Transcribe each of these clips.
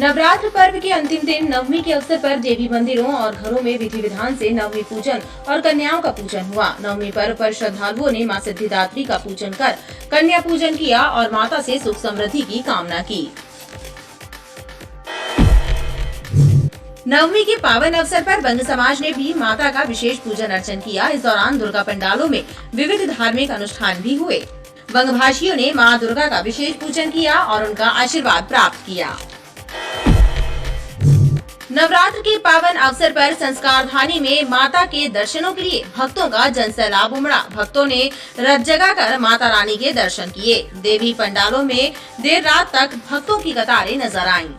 नवरात्र पर्व के अंतिम दिन नवमी के अवसर पर देवी मंदिरों और घरों में विधि विधान से नवमी पूजन और कन्याओं का पूजन हुआ। नवमी पर्व पर श्रद्धालुओं ने मां सिद्धिदात्री का पूजन कर कन्या पूजन किया और माता से सुख समृद्धि की कामना की। नवमी के पावन अवसर पर बंग समाज ने भी माता का विशेष पूजन अर्चन किया। इस दौरान दुर्गा पंडालों में विविध धार्मिक अनुष्ठान भी हुए। बंग भाषियों ने मां दुर्गा का विशेष पूजन किया और उनका आशीर्वाद प्राप्त किया। नवरात्र के पावन अवसर पर संस्कार धानी में माता के दर्शनों के लिए भक्तों का जनसैलाब उमड़ा। भक्तों ने रथ जगाकर माता रानी के दर्शन किए। देवी पंडालों में देर रात तक भक्तों की कतारें नजर आईं।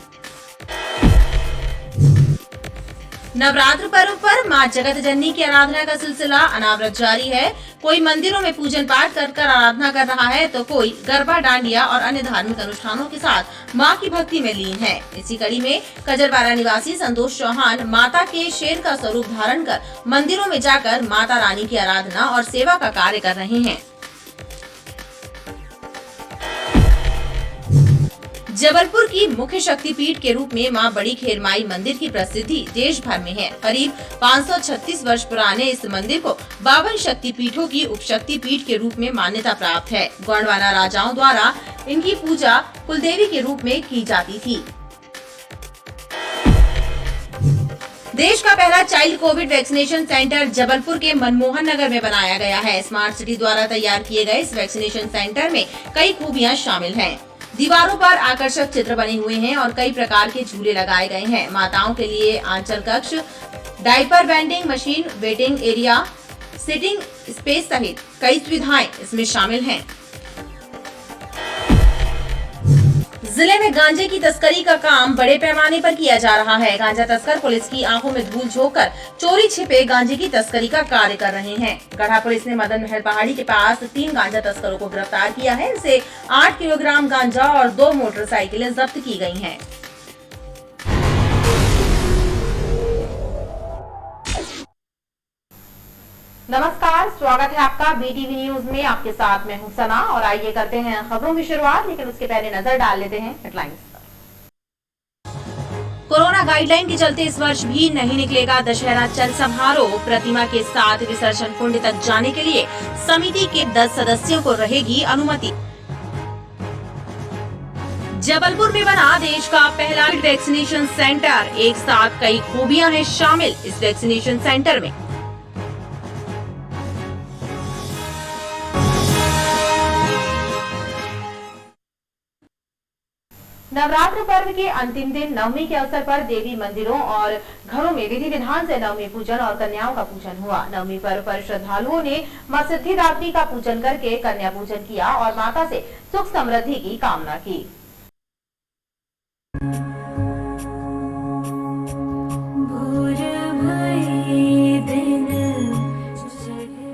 नवरात्र पर्व पर मां जगत जननी की आराधना का सिलसिला अनावरत जारी है। कोई मंदिरों में पूजन पाठ कर आराधना कर रहा है तो कोई गरबा, डांडिया और अन्य धार्मिक अनुष्ठानों के साथ मां की भक्ति में लीन है। इसी कड़ी में कजरवाड़ा निवासी संतोष चौहान माता के शेर का स्वरूप धारण कर मंदिरों में जाकर माता रानी की आराधना और सेवा का कार्य कर रहे हैं। जबलपुर की मुख्य शक्तिपीठ के रूप में मां बड़ी खेरमाई मंदिर की प्रसिद्धि देश भर में है। करीब 536 वर्ष पुराने इस मंदिर को 52 शक्तिपीठों की उपशक्तिपीठ के रूप में मान्यता प्राप्त है। गोंडवाना राजाओं द्वारा इनकी पूजा कुलदेवी के रूप में की जाती थी। देश का पहला child Covid vaccination centre Jabalpur के मनमोहन नगर में बनाया गया है। स्मार्ट सिटी द्वारा तैयार किए गए इस वैक्सीनेशन सेंटर में कई खूबियां शामिल हैं। दीवारों पर आकर्षक चित्र बने हुए हैं और कई प्रकार के झूले लगाए गए हैं। माताओं के लिए आंचल कक्ष, diaper vending machine, waiting area, sitting space सहित कई सुविधाएं इसमें शामिल हैं। जिले में गांजे की तस्करी का काम बड़े पैमाने पर किया जा रहा है। गांजा तस्कर पुलिस की आंखों में धूल झोंककर चोरी छिपे गांजे की तस्करी का कार्य कर रहे हैं। गढ़ा पुलिस ने मदन महल पहाड़ी के पास 3 गांजा तस्करों को गिरफ्तार किया है। इनसे 8 किलोग्राम गांजा और 2 मोटरसाइकिलें जब्त की गई हैं। नमस्कार, स्वागत है आपका बीटीवी न्यूज में। आपके साथ मैं हूं सना और आइए करते हैं खबरों की शुरुआत, लेकिन उसके पहले नजर डाल लेते हैं हेडलाइंस पर। कोरोना गाइडलाइन के चलते इस वर्ष भी नहीं निकलेगा दशहरा चल समारोह। प्रतिमा के साथ विसर्जन कुंड तक जाने के लिए समिति के 10 सदस्यों को रहेगी अनुमति। जबलपुर में बना देश का पहला वैक्सीनेशन सेंटर। एक साथ कई खूबियां हैं शामिल इस वैक्सीनेशन सेंटर में। नवरात्र पर्व के अंतिम दिन नवमी के अवसर पर देवी मंदिरों और घरों में विधि विधान से नवमी पूजन और कन्याओं का पूजन हुआ। नवमी पर्व पर श्रद्धालुओं ने मां सिद्धिदात्री का पूजन करके कन्या पूजन किया और माता से सुख समृद्धि की कामना की।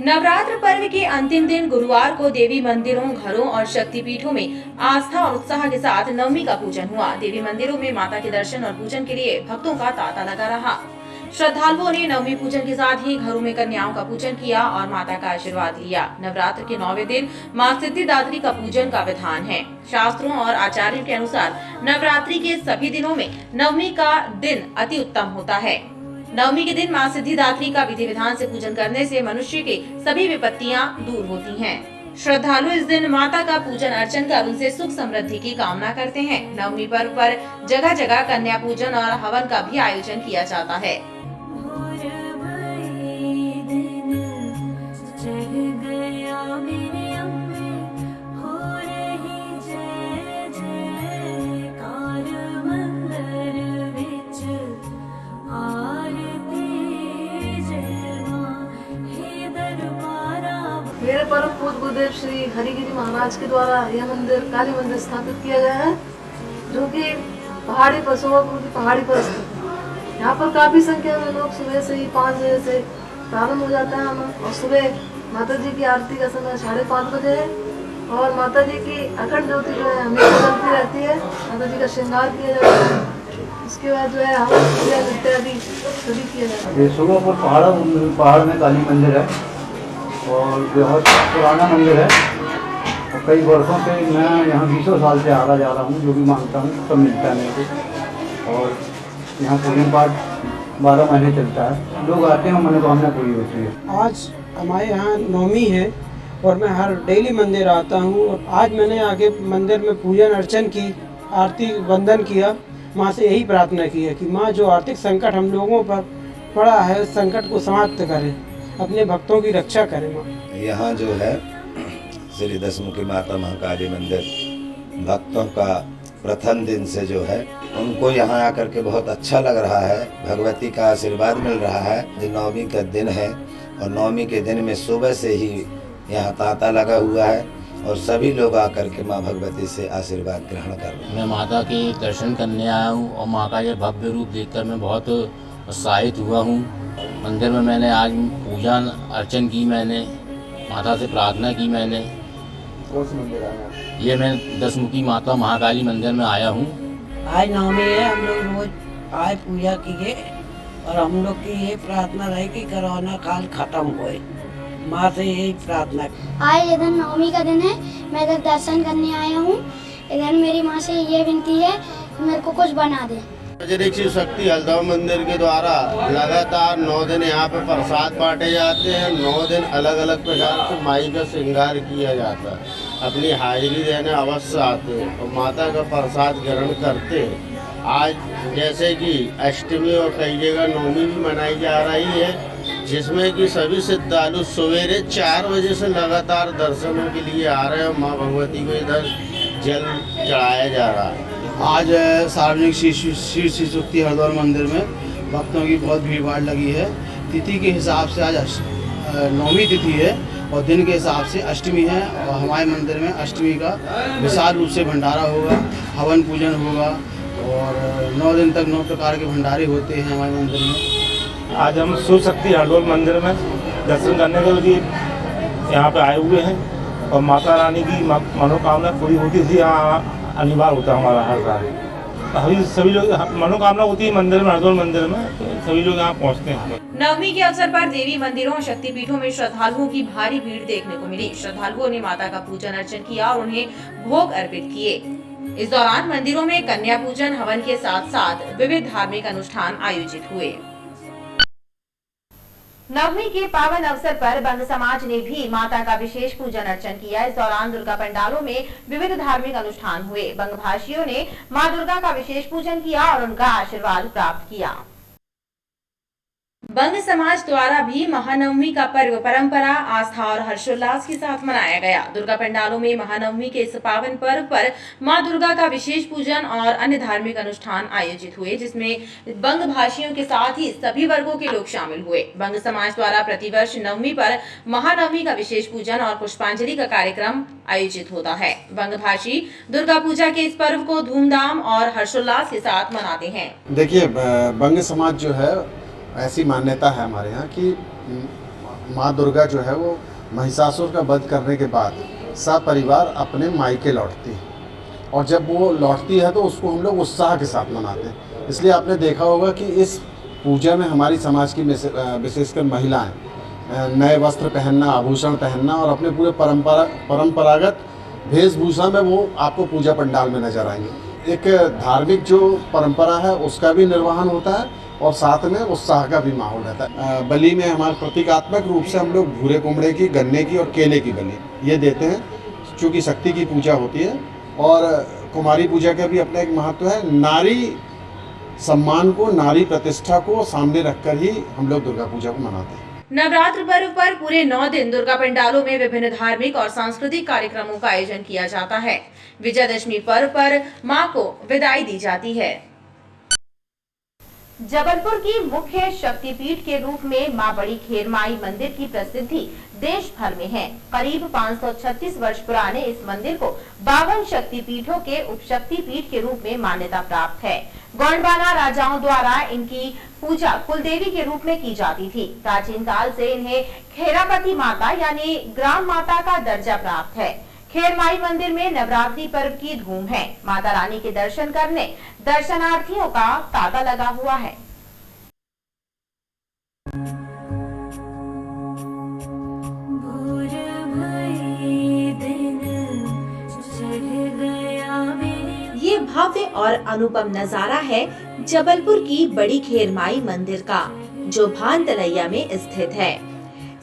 नवरात्र पर्व के अंतिम दिन गुरुवार को देवी मंदिरों, घरों और शक्तिपीठों में आस्था और उत्साह के साथ नवमी का पूजन हुआ। देवी मंदिरों में माता के दर्शन और पूजन के लिए भक्तों का तांता लगा रहा। श्रद्धालुओं ने नवमी पूजन के साथ ही घरों में कन्याओं का पूजन किया और माता का आशीर्वाद लिया। नवरात्र के 9वें दिन मां सिद्धिदात्री का पूजन का विधान है। शास्त्रों और आचार्यों के अनुसार नवरात्रि के सभी दिनों में नवमी का दिन अति उत्तम होता है। नवमी के दिन मां सिद्धिदात्री का विधि विधान से पूजन करने से मनुष्य की सभी विपत्तियां दूर होती हैं। श्रद्धालु इस दिन माता का पूजन अर्चन कर उनसे सुख समृद्धि की कामना करते हैं। नवमी पर्व पर जगह जगह कन्या पूजन और हवन का भी आयोजन किया जाता है। मेरे परम पूज्य गुरुदेव श्री हरिगिरी महाराज के द्वारा यह मंदिर काली मंदिर स्थापित किया गया है, जो कि पहाड़ी पर सोहागपुर की पहाड़ी पर स्थित है। यहाँ पर काफी संख्या में लोग सुबह से ही 5 बजे से प्रारंभ हो जाता है और सुबह माता जी की आरती का समय 5:30 बजे है और माता जी की अखंड ज्योति जो है हमेशा चलती रहती है। माता जी का श्रृंगार किया जाता है, उसके बाद जो है हवन पूजा इत्यादि सभी किया जाता है। सोहागपुर पहाड़ में काली मंदिर है और बहुत पुराना मंदिर है और कई वर्षों से मैं यहाँ 20 साल से आ रहा जा रहा हूँ। जो भी मांगता हूँ सब मिलता है मेरे को। और यहाँ पूजन पाठ 12 महीने चलता है। लोग आते हैं और मनोकामना पूरी होती है। आज हमारे यहाँ नवमी है और मैं हर डेली मंदिर आता हूँ और आज मैंने आके मंदिर में पूजन अर्चन की, आरती वंदन किया। माँ से यही प्रार्थना की है कि माँ जो आर्थिक संकट हम लोगों पर पड़ा है उस संकट को समाप्त करें, अपने भक्तों की रक्षा करें माँ। यहाँ जो है श्री दशमुखी माता महाकाली मंदिर भक्तों का प्रथम दिन से जो है उनको यहाँ आकर के बहुत अच्छा लग रहा है। भगवती का आशीर्वाद मिल रहा है। जो नवमी का दिन है और नवमी के दिन में सुबह से ही यहाँ तांता लगा हुआ है और सभी लोग आकर के माँ भगवती से आशीर्वाद ग्रहण कर रहे हैं। मैं माता के दर्शन करने आया हूँ और माँ का ये भव्य रूप देखकर मैं बहुत उत्साहित हुआ हूँ। मंदिर में मैंने आज पूजन अर्चन की, मैंने माता से प्रार्थना की। मैंने कौन से मंदिर आए हैं? ये मैं दशमुखी माता महाकाली मंदिर में आया हूँ। आज नवमी है, हम लोग रोज आए पूजा किए और हम लोग की ये प्रार्थना रहे कि कोरोना काल खत्म होए। माँ से यही प्रार्थना। आज इधर नवमी का दिन है, मैं इधर दर्शन करने आया हूँ। इधर मेरी माँ से ये विनती है कि मेरे को कुछ बना दे। शिव शक्ति हल्द्वानी मंदिर के द्वारा लगातार 9 दिन यहाँ पे प्रसाद बांटे जाते हैं। 9 दिन अलग अलग प्रकार से माई का श्रृंगार किया जाता है। अपनी हाजिरी देने अवश्य आते हैं और माता का प्रसाद ग्रहण करते हैं। आज जैसे कि अष्टमी और कई जगह नवमी भी मनाई जा रही है, जिसमें कि सभी श्रद्धालु सवेरे 4 बजे से लगातार दर्शनों के लिए आ रहे हैं। माँ भगवती को इधर जल चढ़ाया जा रहा है। आज सार्वजनिक श्री शक्ति हरिद्वार मंदिर में भक्तों की बहुत भीड़ भाड़ लगी है। तिथि के हिसाब से आज नौवीं तिथि है और दिन के हिसाब से अष्टमी है और हमारे मंदिर में अष्टमी का विशाल रूप से भंडारा होगा, हवन पूजन होगा और 9 दिन तक 9 प्रकार के भंडारे होते हैं हमारे मंदिर में। आज हम शिव शक्ति हरिद्वार मंदिर में दर्शन करने के लिए यहाँ पे आए हुए हैं और माता रानी की मनोकामना पूरी होती थी। यहाँ अनिवार्य होता है हमारा हर साल। अभी सभी लोग मनोकामना होती है मंदिर में, हरिद्वार मंदिर में, तो सभी लोग यहाँ पहुँचते हैं। नवमी के अवसर पर देवी मंदिरों और शक्तिपीठों में श्रद्धालुओं की भारी भीड़ देखने को मिली। श्रद्धालुओं ने माता का पूजन अर्चन किया और उन्हें भोग अर्पित किए। इस दौरान मंदिरों में कन्या पूजन, हवन के साथ साथ विविध धार्मिक अनुष्ठान आयोजित हुए। नवमी के पावन अवसर पर बंग समाज ने भी माता का विशेष पूजन अर्चन किया। इस दौरान दुर्गा पंडालों में विविध धार्मिक अनुष्ठान हुए। बंग भाषियों ने मां दुर्गा का विशेष पूजन किया और उनका आशीर्वाद प्राप्त किया। बंग समाज द्वारा भी महानवमी का पर्व परंपरा, आस्था और हर्षोल्लास के साथ मनाया गया। दुर्गा पंडालों में महानवमी के इस पावन पर्व पर मां दुर्गा का विशेष पूजन और अन्य धार्मिक अनुष्ठान आयोजित हुए, जिसमें बंग भाषियों के साथ ही सभी वर्गों के लोग शामिल हुए। बंग समाज द्वारा प्रतिवर्ष नवमी पर महानवमी का विशेष पूजन और पुष्पांजलि का कार्यक्रम आयोजित होता है। बंग भाषी दुर्गा पूजा के इस पर्व को धूमधाम और हर्षोल्लास के साथ मनाते हैं। देखिए, बंग समाज जो है ऐसी मान्यता है हमारे यहाँ कि माँ दुर्गा जो है वो महिषासुर का वध करने के बाद सपरिवार अपने मायके लौटती है और जब वो लौटती है तो उसको हम लोग उत्साह के साथ मनाते हैं। इसलिए आपने देखा होगा कि इस पूजा में हमारी समाज की विशेषकर महिलाएं नए वस्त्र पहनना, आभूषण पहनना और अपने पूरे परंपरागत वेशभूषा में वो आपको पूजा पंडाल में नजर आएंगे। एक धार्मिक जो परंपरा है उसका भी निर्वहन होता है और साथ में उत्साह का भी माहौल रहता है। बलि में हमारे प्रतीकात्मक रूप से हम लोग भूरे कुमड़े की, गन्ने की और केले की बलि ये देते हैं, चूँकि शक्ति की पूजा होती है। और कुमारी पूजा का भी अपना एक महत्व है। नारी सम्मान को, नारी प्रतिष्ठा को सामने रखकर ही हम लोग दुर्गा पूजा को मनाते हैं। नवरात्र पर्व पर पूरे 9 दिन दुर्गा पंडालों में विभिन्न धार्मिक और सांस्कृतिक कार्यक्रमों का आयोजन किया जाता है। विजयदशमी पर्व पर मां को विदाई दी जाती है। जबलपुर की मुख्य शक्तिपीठ के रूप में मां बड़ी खेरमाई मंदिर की प्रसिद्धि देश भर में है। करीब 536 वर्ष पुराने इस मंदिर को 52 शक्तिपीठों के उपशक्तिपीठ के रूप में मान्यता प्राप्त है। गोंडवाना राजाओं द्वारा इनकी पूजा कुलदेवी के रूप में की जाती थी। प्राचीन काल से इन्हें खेरापति माता यानी ग्राम माता का दर्जा प्राप्त है। खेरमाई मंदिर में नवरात्रि पर्व की धूम है। माता रानी के दर्शन करने दर्शनार्थियों का तांता लगा हुआ है। ये भव्य और अनुपम नजारा है जबलपुर की बड़ी खेरमाई मंदिर का, जो भानतलैया में स्थित है।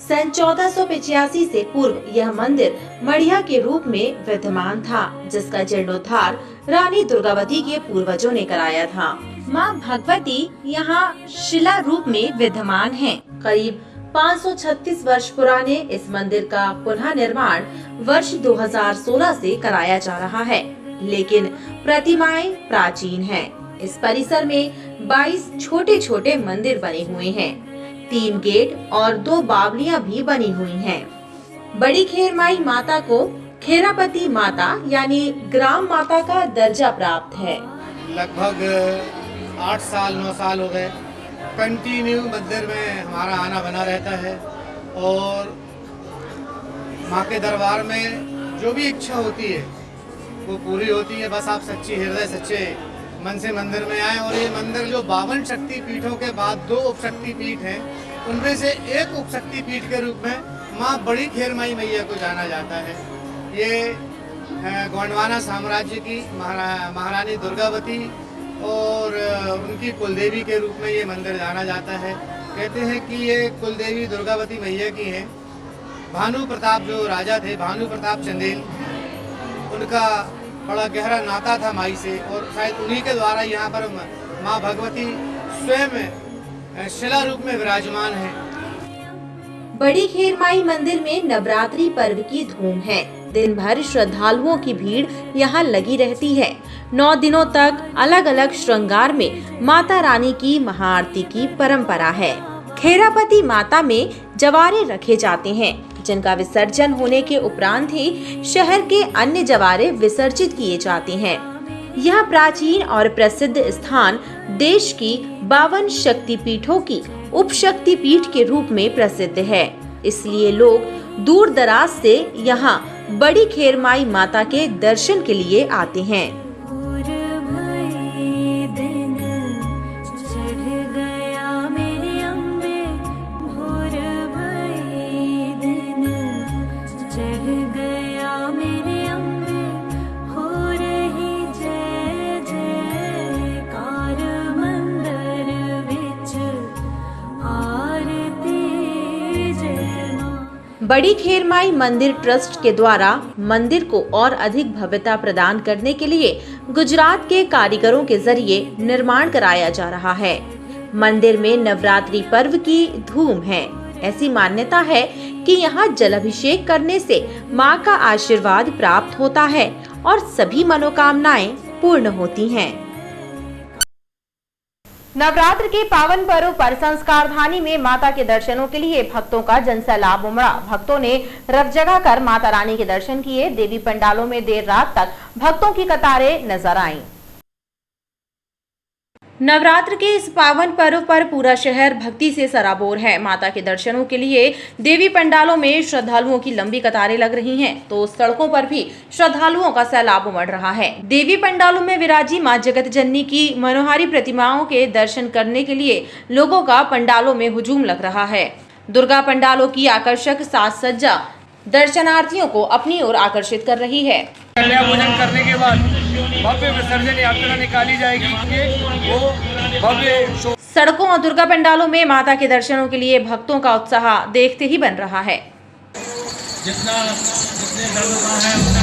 सन 1485 से पूर्व यह मंदिर मढ़िया के रूप में विद्यमान था, जिसका जीर्णोद्धार रानी दुर्गावती के पूर्वजों ने कराया था। मां भगवती यहाँ शिला रूप में विद्यमान हैं। करीब 536 वर्ष पुराने इस मंदिर का पुनः निर्माण वर्ष 2016 से कराया जा रहा है, लेकिन प्रतिमाएं प्राचीन हैं। इस परिसर में 22 छोटे छोटे मंदिर बने हुए हैं, 3 गेट और 2 बावलियां भी बनी हुई हैं। बड़ी खेरमाई माता को खेरापति माता यानी ग्राम माता का दर्जा प्राप्त है। लगभग 8 साल 9 साल हो गए कंटिन्यू मंदिर में हमारा आना बना रहता है, और माँ के दरबार में जो भी इच्छा होती है वो पूरी होती है। बस आप सच्ची हृदय सच्चे मन से मंदिर में आए। और ये मंदिर जो 52 शक्ति पीठों के बाद 2 उप शक्ति पीठ हैं, उनमें से एक उप शक्ति पीठ के रूप में माँ बड़ी खेरमाई मैया को जाना जाता है। ये गोंडवाना साम्राज्य की महारानी दुर्गावती और उनकी कुलदेवी के रूप में ये मंदिर जाना जाता है। कहते हैं कि ये कुलदेवी दुर्गावती मैया की है। भानु प्रताप जो राजा थे, भानु प्रताप चंदेल, उनका बड़ा गहरा नाता था माई से, और शायद उन्हीं के द्वारा यहाँ पर माँ भगवती स्वयं शिला रूप में विराजमान है। बड़ी खेरमाई मंदिर में नवरात्रि पर्व की धूम है। दिन भर श्रद्धालुओं की भीड़ यहाँ लगी रहती है। 9 दिनों तक अलग अलग श्रृंगार में माता रानी की महाआरती की परंपरा है। खेरापति माता में जवारे रखे जाते हैं, जिनका विसर्जन होने के उपरांत ही शहर के अन्य जवारे विसर्जित किए जाते हैं। यह प्राचीन और प्रसिद्ध स्थान देश की 52 शक्तिपीठों की उप शक्ति पीठ के रूप में प्रसिद्ध है। इसलिए लोग दूर दराज से यहाँ बड़ी खेरमाई माता के दर्शन के लिए आते हैं। बड़ी खेरमाई मंदिर ट्रस्ट के द्वारा मंदिर को और अधिक भव्यता प्रदान करने के लिए गुजरात के कारीगरों के जरिए निर्माण कराया जा रहा है। मंदिर में नवरात्रि पर्व की धूम है। ऐसी मान्यता है कि यहाँ जलाभिषेक करने से माँ का आशीर्वाद प्राप्त होता है और सभी मनोकामनाएं पूर्ण होती हैं। नवरात्र के पावन पर्व पर संस्कार धानी में माता के दर्शनों के लिए भक्तों का जनसैलाब उमड़ा। भक्तों ने रथ जगह कर माता रानी के दर्शन किए। देवी पंडालों में देर रात तक भक्तों की कतारें नजर आईं। नवरात्र के इस पावन पर्व पर पूरा शहर भक्ति से सराबोर है। माता के दर्शनों के लिए देवी पंडालों में श्रद्धालुओं की लंबी कतारें लग रही हैं, तो सड़कों पर भी श्रद्धालुओं का सैलाब उमड़ रहा है। देवी पंडालों में विराजी मां जगत जननी की मनोहारी प्रतिमाओं के दर्शन करने के लिए लोगों का पंडालों में हुजूम लग रहा है। दुर्गा पंडालों की आकर्षक साज सज्जा दर्शनार्थियों को अपनी ओर आकर्षित कर रही है। कन्या पूजन करने के बाद भव्य विसर्जन यात्रा निकाली जाएगी। वो भव्य सड़कों और दुर्गा पंडालों में माता के दर्शनों के लिए भक्तों का उत्साह देखते ही बन रहा है। जितने दर्द का है उतना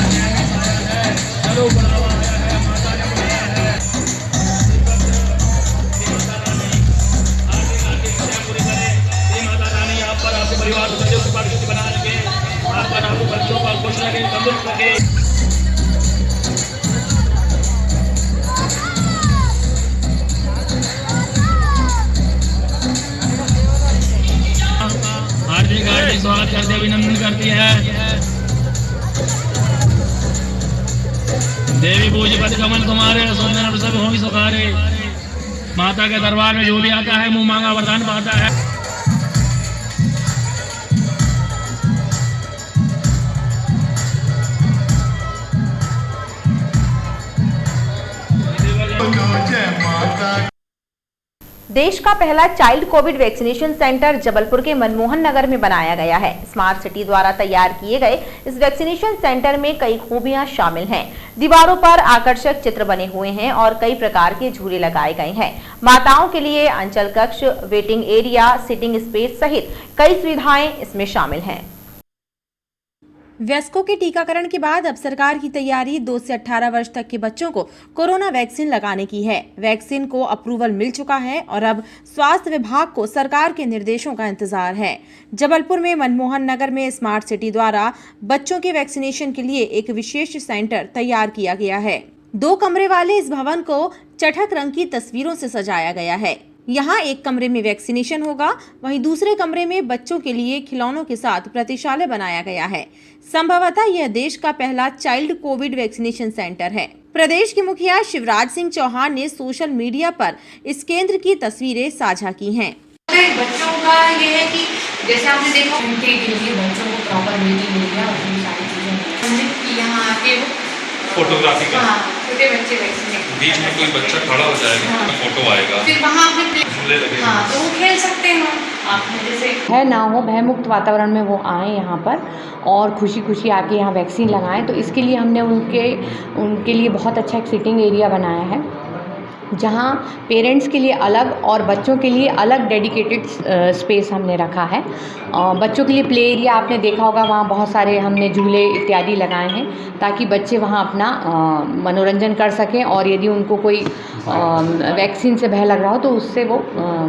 है, चलो बढ़ावा है, माता ने बढ़ाया है। माता रानी यहाँ पर आपके परिवार को सदैव बना रखे, आपको बच्चों का खुश रखे, तंदुरुस्त रखे। हार्दिक स्वागत करते अभिनंदन करती है। देवी पूज्य पद कमल तुम्हारे सुंदर सब होंगी सुखारे। माता के दरबार में जो भी आता है मुंह मांगा वरदान पाता है। देश का पहला child Covid vaccination centre Jabalpur के मनमोहन नगर में बनाया गया है। स्मार्ट सिटी द्वारा तैयार किए गए इस वैक्सीनेशन सेंटर में कई खूबियां शामिल हैं। दीवारों पर आकर्षक चित्र बने हुए हैं और कई प्रकार के झूले लगाए गए हैं। माताओं के लिए अंचल कक्ष, वेटिंग एरिया, सिटिंग स्पेस सहित कई सुविधाएं इसमें शामिल हैं। वयस्कों के टीकाकरण के बाद अब सरकार की तैयारी 2 से 18 वर्ष तक के बच्चों को कोरोना वैक्सीन लगाने की है। वैक्सीन को अप्रूवल मिल चुका है और अब स्वास्थ्य विभाग को सरकार के निर्देशों का इंतजार है। जबलपुर में मनमोहन नगर में स्मार्ट सिटी द्वारा बच्चों के वैक्सीनेशन के लिए एक विशेष सेंटर तैयार किया गया है। 2 कमरे वाले इस भवन को चटक रंग की तस्वीरों से सजाया गया है। यहाँ एक कमरे में वैक्सीनेशन होगा, वहीं दूसरे कमरे में बच्चों के लिए खिलौनों के साथ प्रतिशालय बनाया गया है। संभवतः यह देश का पहला चाइल्ड कोविड वैक्सीनेशन सेंटर है। प्रदेश के मुखिया शिवराज सिंह चौहान ने सोशल मीडिया पर इस केंद्र की तस्वीरें साझा की हैं। बच्चों का ये है कि जैसे आपने देखा उनके लिए बच्चों को प्रॉपर मीटिंग मिल गया और सारी चीजें यहाँ आके वो फोटोग्राफी का छोटे बच्चे वैक्सीनेट बीच में कोई बच्चा खड़ा हो जाएगा, फोटो आएगा, फिर वहाँ अपने झूले लगे, तो वो खेल सकते हैं। आप जैसे है ना हो भयमुक्त वातावरण में वो आए यहाँ पर और खुशी खुशी आके यहाँ वैक्सीन लगाएं, तो इसके लिए हमने उनके लिए बहुत अच्छा एक सिटिंग एरिया बनाया है, जहाँ पेरेंट्स के लिए अलग और बच्चों के लिए अलग डेडिकेटेड स्पेस हमने रखा है। बच्चों के लिए प्ले एरिया आपने देखा होगा, वहाँ बहुत सारे हमने झूले इत्यादि लगाए हैं ताकि बच्चे वहाँ अपना मनोरंजन कर सकें और यदि उनको कोई वैक्सीन से भय लग रहा हो तो उससे वो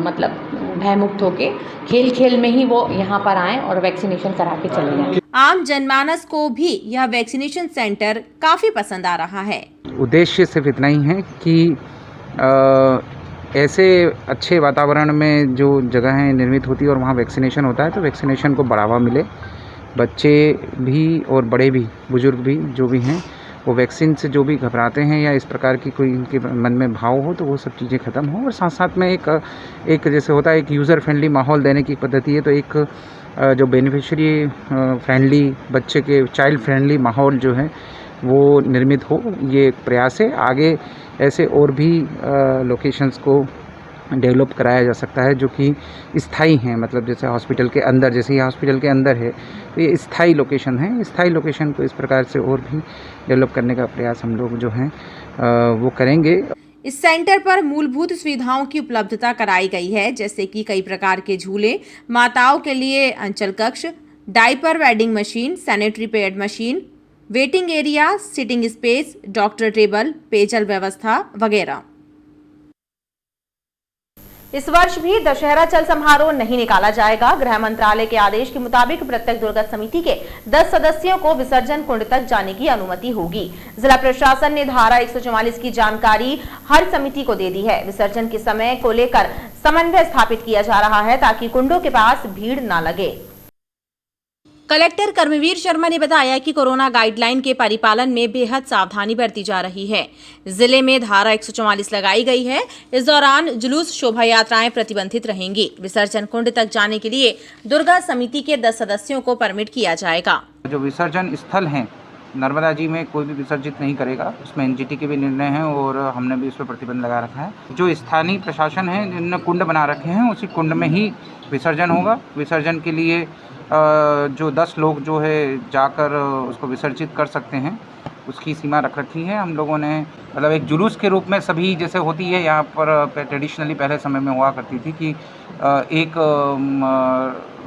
मतलब भयमुक्त होके खेल खेल में ही वो यहाँ पर आएँ और वैक्सीनेशन करा के चले जाएँ। आम जनमानस को भी यह वैक्सीनेशन सेंटर काफ़ी पसंद आ रहा है। उद्देश्य सिर्फ इतना ही है कि ऐसे अच्छे वातावरण में जो जगहें निर्मित होती है और वहाँ वैक्सीनेशन होता है तो वैक्सीनेशन को बढ़ावा मिले। बच्चे भी और बड़े भी, बुजुर्ग भी जो भी हैं, वो वैक्सीन से जो भी घबराते हैं या इस प्रकार की कोई इनके मन में भाव हो तो वो सब चीज़ें ख़त्म हो। और साथ साथ में एक जैसे होता है एक यूज़र फ्रेंडली माहौल देने की पद्धति है, तो एक जो बेनिफिशियरी फ्रेंडली, बच्चे के चाइल्ड फ्रेंडली माहौल जो है वो निर्मित हो, ये एक प्रयास है। आगे ऐसे और भी लोकेशंस को डेवलप कराया जा सकता है जो कि स्थायी हैं, मतलब जैसे हॉस्पिटल के अंदर, जैसे ये हॉस्पिटल के अंदर है तो ये स्थायी लोकेशन है। स्थायी लोकेशन को इस प्रकार से और भी डेवलप करने का प्रयास हम लोग जो हैं वो करेंगे। इस सेंटर पर मूलभूत सुविधाओं की उपलब्धता कराई गई है, जैसे कि कई प्रकार के झूले, माताओं के लिए अंचल कक्ष, diaper wedding machine, sanitary pad machine, waiting area, sitting space, doctor table, पेयजल व्यवस्था वगैरह। इस वर्ष भी दशहरा चल समारोह नहीं निकाला जाएगा। गृह मंत्रालय के आदेश के मुताबिक प्रत्येक दुर्गा समिति के 10 सदस्यों को विसर्जन कुंड तक जाने की अनुमति होगी। जिला प्रशासन ने धारा 144 की जानकारी हर समिति को दे दी है। विसर्जन के समय को लेकर समन्वय स्थापित किया जा रहा है ताकि कुंडों के पास भीड़ न लगे। कलेक्टर कर्मवीर शर्मा ने बताया कि कोरोना गाइडलाइन के परिपालन में बेहद सावधानी बरती जा रही है। जिले में धारा 144 लगाई गई है। इस दौरान जुलूस, शोभा यात्राएं प्रतिबंधित रहेंगी। विसर्जन कुंड तक जाने के लिए दुर्गा समिति के 10 सदस्यों को परमिट किया जाएगा। जो विसर्जन स्थल हैं, नर्मदा जी में कोई भी विसर्जित नहीं करेगा, उसमें एनजीटी के भी निर्णय हैं और हमने भी इस पर प्रतिबंध लगा रखा है। जो स्थानीय प्रशासन है जिन्होंने कुंड बना रखे हैं उसी कुंड में ही विसर्जन होगा। विसर्जन के लिए जो 10 लोग जो है जाकर उसको विसर्जित कर सकते हैं उसकी सीमा रख रखी है। हम लोगों ने मतलब एक जुलूस के रूप में सभी, जैसे होती है यहाँ पर ट्रेडिशनली पहले समय में हुआ करती थी कि एक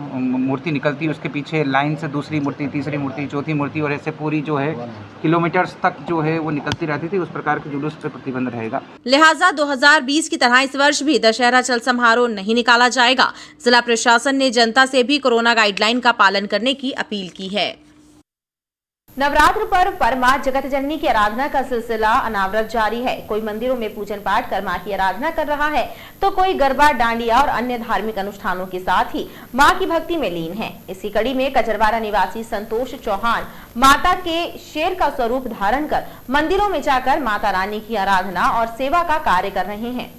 मूर्ति निकलती, उसके पीछे लाइन से दूसरी मूर्ति, तीसरी मूर्ति, चौथी मूर्ति और ऐसे पूरी जो है किलोमीटर्स तक जो है वो निकलती रहती थी। उस प्रकार के जुलूस पर प्रतिबंध रहेगा। लिहाजा 2020 की तरह इस वर्ष भी दशहरा चल समारोह नहीं निकाला जाएगा। जिला प्रशासन ने जनता से भी कोरोना गाइडलाइन का पालन करने की अपील की है। नवरात्र पर्व पर मां जगत जननी की आराधना का सिलसिला अनावरत जारी है। कोई मंदिरों में पूजन पाठ कर मां की आराधना कर रहा है तो कोई गरबा, डांडिया और अन्य धार्मिक अनुष्ठानों के साथ ही मां की भक्ति में लीन है। इसी कड़ी में कजरवाड़ा निवासी संतोष चौहान माता के शेर का स्वरूप धारण कर मंदिरों में जाकर माता रानी की आराधना और सेवा का कार्य कर रहे हैं।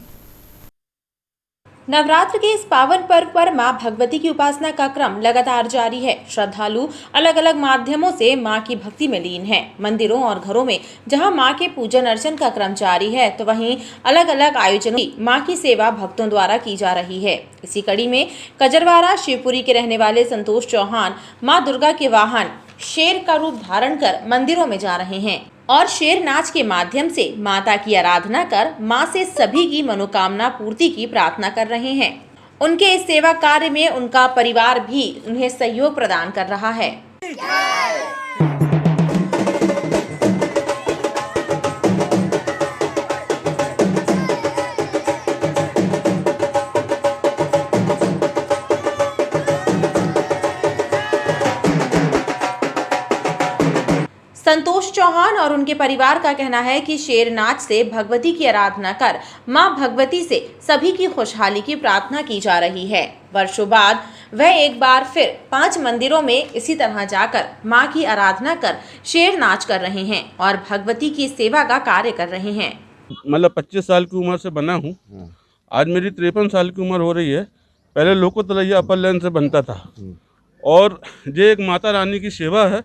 नवरात्र के इस पावन पर्व पर मां भगवती की उपासना का क्रम लगातार जारी है। श्रद्धालु अलग अलग माध्यमों से मां की भक्ति में लीन हैं। मंदिरों और घरों में जहां मां के पूजन अर्चन का क्रम जारी है, तो वहीं अलग अलग आयोजनों में मां की सेवा भक्तों द्वारा की जा रही है। इसी कड़ी में कजरवाड़ा शिवपुरी के रहने वाले संतोष चौहान मां दुर्गा के वाहन शेर का रूप धारण कर मंदिरों में जा रहे हैं और शेर नाच के माध्यम से माता की आराधना कर मां से सभी की मनोकामना पूर्ति की प्रार्थना कर रहे हैं। उनके इस सेवा कार्य में उनका परिवार भी उन्हें सहयोग प्रदान कर रहा है। संतोष चौहान और उनके परिवार का कहना है कि शेर नाच से भगवती की आराधना कर मां भगवती से सभी की खुशहाली की प्रार्थना की जा रही है। वर्षों बाद वह एक बार फिर 5 मंदिरों में इसी तरह जाकर मां की आराधना कर शेर नाच कर रहे हैं और भगवती की सेवा का कार्य कर रहे हैं। मतलब 25 साल की उम्र से बना हूँ। आज मेरी 53 साल की उम्र हो रही है। पहले लोको तलैया अपर लाइन से बनता था और ये एक माता रानी की सेवा है।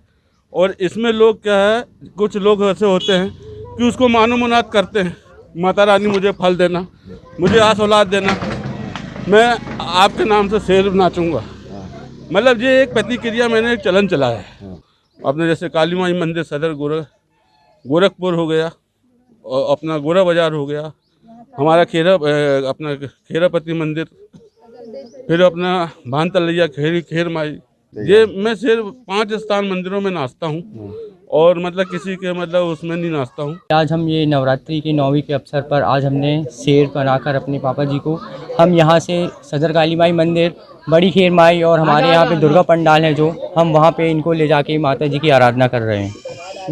और इसमें लोग क्या है, कुछ लोग ऐसे होते हैं कि उसको मानो मुनाद करते हैं, माता रानी मुझे फल देना, मुझे आस औलाद देना, मैं आपके नाम से शेर नाचूंगा। मतलब ये एक प्रतिक्रिया मैंने एक चलन चलाया है। अपने जैसे काली माई मंदिर सदर गोरखपुर हो गया और अपना गोरा बाजार हो गया, हमारा अपना खेरापति मंदिर, फिर अपना भान तलैया खेर माई, ये मैं सिर्फ 5 स्थान मंदिरों में नाचता हूँ और मतलब किसी के मतलब उसमें नहीं नाचता हूँ। आज हम ये नवरात्रि की 9वीं के अवसर पर आज हमने शेर बनाकर अपने पापा जी को हम यहाँ से सदर काली माई मंदिर, बड़ी खेर माई और हमारे यहाँ पे दुर्गा पंडाल है जो हम वहाँ पे इनको ले जाके माता जी की आराधना कर रहे हैं।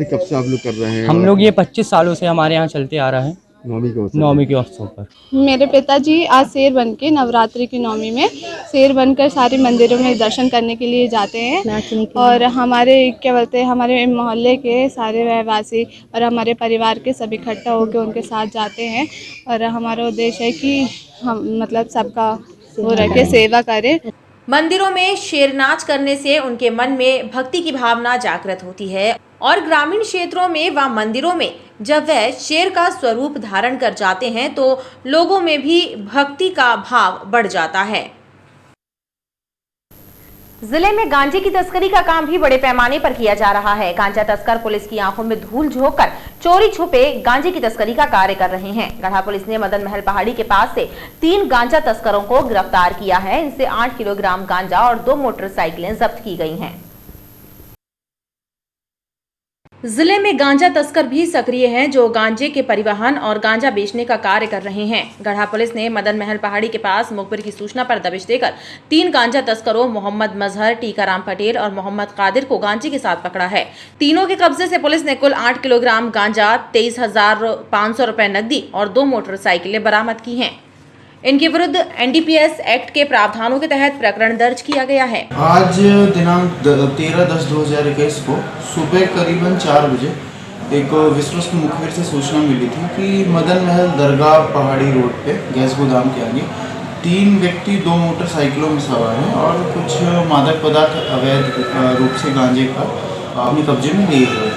कब से आप लोग कर रहे हैं? हम लोग ये 25 सालों से हमारे यहाँ चलते आ रहा है। 9वीं के अवसर पर मेरे पिताजी आज शेर बन के नवरात्रि की 9वीं में शेर बनकर सारे मंदिरों में दर्शन करने के लिए जाते हैं और हमारे क्या बोलते हैं, हमारे मोहल्ले के सारे रहवासी और हमारे परिवार के सब इकट्ठा होकर उनके साथ जाते हैं और हमारा उद्देश्य है कि हम मतलब सबका वो रखे, सेवा करें। मंदिरों में शेर नाच करने से उनके मन में भक्ति की भावना जागृत होती है और ग्रामीण क्षेत्रों में व मंदिरों में जब वह शेर का स्वरूप धारण कर जाते हैं तो लोगों में भी भक्ति का भाव बढ़ जाता है। जिले में गांजे की तस्करी का काम भी बड़े पैमाने पर किया जा रहा है। गांजा तस्कर पुलिस की आंखों में धूल झोंककर चोरी छुपे गांजे की तस्करी का कार्य कर रहे हैं। गढ़ा पुलिस ने मदन महल पहाड़ी के पास से 3 गांजा तस्करों को गिरफ्तार किया है। इनसे 8 किलोग्राम गांजा और 2 मोटरसाइकिलें जब्त की गई हैं। जिले में गांजा तस्कर भी सक्रिय हैं जो गांजे के परिवहन और गांजा बेचने का कार्य कर रहे हैं। गढ़ा पुलिस ने मदन महल पहाड़ी के पास मुखबिर की सूचना पर दबिश देकर 3 गांजा तस्करों मोहम्मद मजहर, टीकाराम पटेल और मोहम्मद कादिर को गांजे के साथ पकड़ा है। तीनों के कब्जे से पुलिस ने कुल 8 किलोग्राम गांजा, 23,500 रुपए नकदी और 2 मोटरसाइकिलें बरामद की हैं। इनके विरुद्ध एनडीपीएस एक्ट के प्रावधानों के तहत प्रकरण दर्ज किया गया है। आज दिनांक 13/10/2021 को सुबह करीबन 4 बजे एक विश्वस्त मुखबिर से सूचना मिली थी कि मदन महल दरगाह पहाड़ी रोड पे गैस गोदाम के आगे 3 व्यक्ति 2 मोटरसाइकिलों में सवार हैं और कुछ मादक पदार्थ अवैध रूप से गांजे का अपने कब्जे में लिए हुए,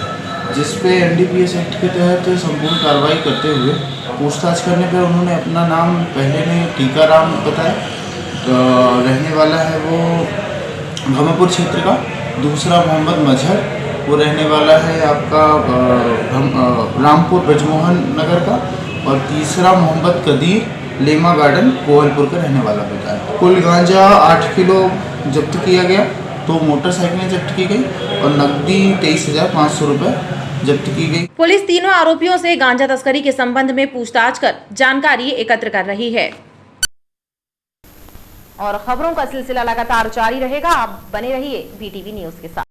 जिस पे एनडीपीएस एक्ट के तहत संपूर्ण कार्रवाई करते हुए पूछताछ करने पर उन्होंने अपना नाम पहले ने टीकाराम बताया, रहने वाला है वो भमपुर क्षेत्र का, दूसरा मोहम्मद मजहर, वो रहने वाला है आपका रामपुर ब्रजमोहन नगर का, और तीसरा मोहम्मद कदीर लेमा गार्डन कोहलपुर का रहने वाला बताया। कुल गांजा 8 किलो जब्त किया गया, 2 मोटरसाइकिलें जब्त की गई और नकदी 23,500 रुपये जब्त की गई। पुलिस तीनों आरोपियों से गांजा तस्करी के संबंध में पूछताछ कर जानकारी एकत्र कर रही है और खबरों का सिलसिला लगातार जारी रहेगा। आप बने रहिए वीटीवी न्यूज के साथ।